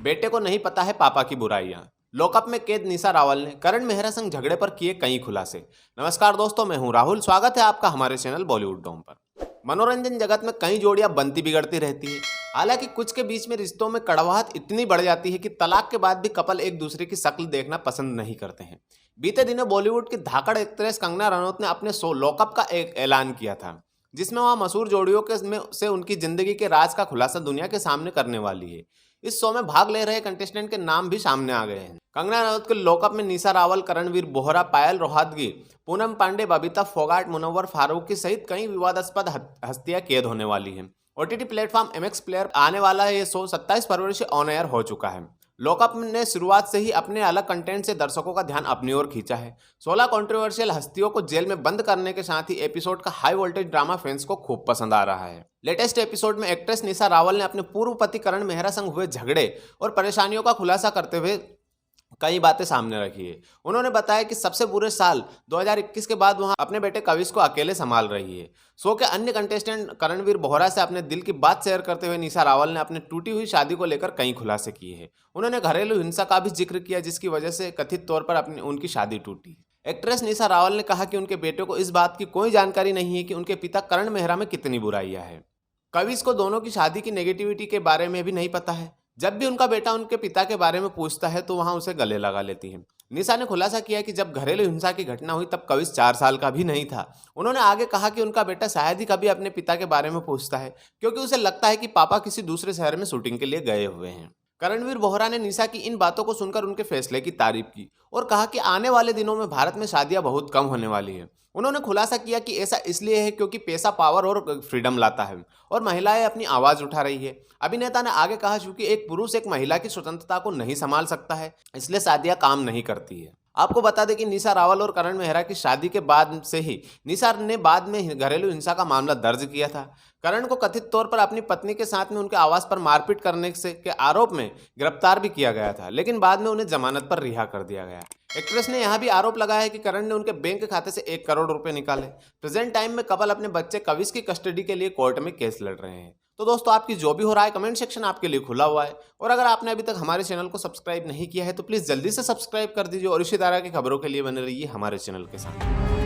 बेटे को नहीं पता है पापा की बुराइयां। लॉकअप में कैद निशा रावल ने करण मेहरा संग झगड़े पर किए कई खुलासे। नमस्कार दोस्तों, मैं हूं राहुल। स्वागत है आपका हमारे चैनल बॉलीवुड डॉम पर। मनोरंजन जगत में कई जोड़ियां बनती बिगड़ती रहती है। हालांकि कुछ के बीच में रिश्तों में कड़वाहट इतनी बढ़ जाती है कि तलाक के बाद भी कपल एक दूसरे की शक्ल देखना पसंद नहीं करते हैं। बीते दिनों बॉलीवुड की धाकड़ एक्ट्रेस कंगना रनौत ने अपने शो लॉकअप का एक ऐलान किया था, जिसमें वह मशहूर जोड़ियों के में से उनकी जिंदगी के राज का खुलासा दुनिया के सामने करने वाली है। इस शो में भाग ले रहे कंटेस्टेंट के नाम भी सामने आ गए हैं। कंगना रनौत के लॉकअप में निशा रावल, करणवीर बोहरा, पायल रोहतगी, पूनम पांडे, बबीता फोगाट, मुनव्वर फारूकी सहित कई विवादास्पद हस्तियां कैद होने वाली हैं। ओटीटी प्लेटफॉर्म एमएक्स प्लेयर आने वाला ये शो 27 फरवरी से ऑन एयर हो चुका है। लॉकअप ने शुरुआत से ही अपने अलग कंटेंट से दर्शकों का ध्यान अपनी ओर खींचा है। 16 कंट्रोवर्शियल हस्तियों को जेल में बंद करने के साथ ही एपिसोड का हाई वोल्टेज ड्रामा फैंस को खूब पसंद आ रहा है। लेटेस्ट एपिसोड में एक्ट्रेस निशा रावल ने अपने पूर्व पति करण मेहरा संग हुए झगड़े और परेशानियों का खुलासा करते हुए कई बातें सामने रखी है। उन्होंने बताया कि सबसे बुरे साल 2021 के बाद वहां अपने बेटे कविश को अकेले संभाल रही है। शो के अन्य कंटेस्टेंट करणवीर बोहरा से अपने दिल की बात शेयर करते हुए निशा रावल ने अपनी टूटी हुई शादी को लेकर कई खुलासे किए हैं। उन्होंने घरेलू हिंसा का भी जिक्र किया, जिसकी वजह से कथित तौर पर उनकी शादी टूटी। एक्ट्रेस निशा रावल ने कहा कि उनके बेटे को इस बात की कोई जानकारी नहीं है कि उनके पिता करण मेहरा में कितनी बुराइयां हैं। कविश को दोनों की शादी की नेगेटिविटी के बारे में भी नहीं पता है। जब भी उनका बेटा उनके पिता के बारे में पूछता है तो वहां उसे गले लगा लेती है। निशा ने खुलासा किया कि जब घरेलू हिंसा की घटना हुई तब कविश 4 साल का भी नहीं था। उन्होंने आगे कहा कि उनका बेटा शायद ही कभी अपने पिता के बारे में पूछता है, क्योंकि उसे लगता है कि पापा किसी दूसरे शहर में शूटिंग के लिए गए हुए हैं। करणवीर बोहरा ने निशा की इन बातों को सुनकर उनके फैसले की तारीफ की और कहा कि आने वाले दिनों में भारत में शादियां बहुत कम होने वाली है। उन्होंने खुलासा किया कि ऐसा इसलिए है क्योंकि पैसा पावर और फ्रीडम लाता है और महिलाएं अपनी आवाज उठा रही है। अभिनेता ने आगे कहा, क्योंकि एक पुरुष एक महिला की स्वतंत्रता को नहीं संभाल सकता है, इसलिए शादियां काम नहीं करती है। आपको बता दें कि निशा रावल और करण मेहरा की शादी के बाद से ही निशा ने बाद में घरेलू हिंसा का मामला दर्ज किया था। करण को कथित तौर पर अपनी पत्नी के साथ में उनके आवास पर मारपीट करने के आरोप में गिरफ्तार भी किया गया था, लेकिन बाद में उन्हें जमानत पर रिहा कर दिया गया। एक्ट्रेस ने यहां भी आरोप लगाया है कि करण ने उनके बैंक खाते से 1 करोड़ रुपए निकाले। प्रेजेंट टाइम में कपल अपने बच्चे कविश की कस्टडी के लिए कोर्ट में केस लड़ रहे हैं। तो दोस्तों, आपकी जो भी हो रहा है, कमेंट सेक्शन आपके लिए खुला हुआ है। और अगर आपने अभी तक हमारे चैनल को सब्सक्राइब नहीं किया है तो प्लीज़ जल्दी से सब्सक्राइब कर दीजिए और इसी तरह की खबरों के लिए बने रहिए हमारे चैनल के साथ।